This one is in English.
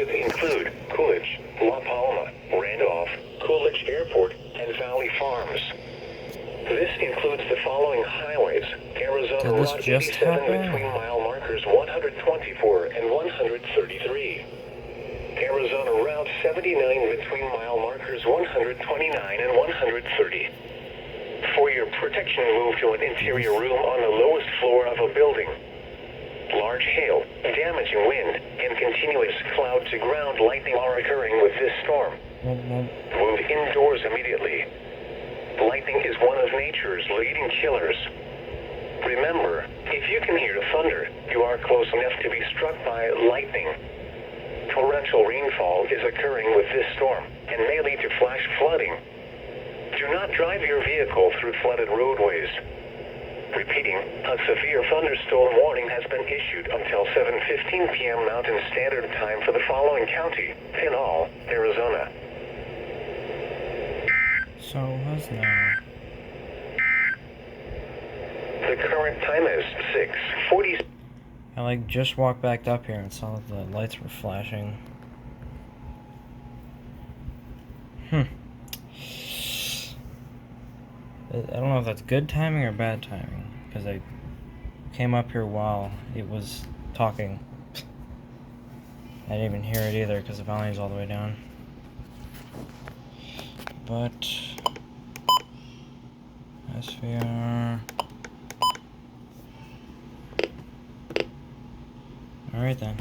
could include Coolidge, La Palma, Randolph, Coolidge Airport, and Valley Farms. This includes the following highways: Arizona Did this Route just 87 happen? between mile markers 124 and 133. Arizona Route 79 between mile markers 129 and 130. For your protection, move to an interior room on the lowest floor of a building. Large hail, damaging wind, and continuous cloud-to-ground lightning are occurring with this storm. Move indoors immediately. Lightning is one of nature's leading killers. Remember, if you can hear thunder, you are close enough to be struck by lightning. Torrential rainfall is occurring with this storm and may lead to flash flooding. Do not drive your vehicle through flooded roadways. Repeating, a severe thunderstorm warning has been issued until 7:15 p.m. Mountain Standard Time for the following county: Pinal, Arizona. So what's now? The current time is 6:40. I just walked back up here and saw that the lights were flashing. I don't know if that's good timing or bad timing, because I came up here while it was talking. I didn't even hear it either because the volume's all the way down. But SVR. Alright then.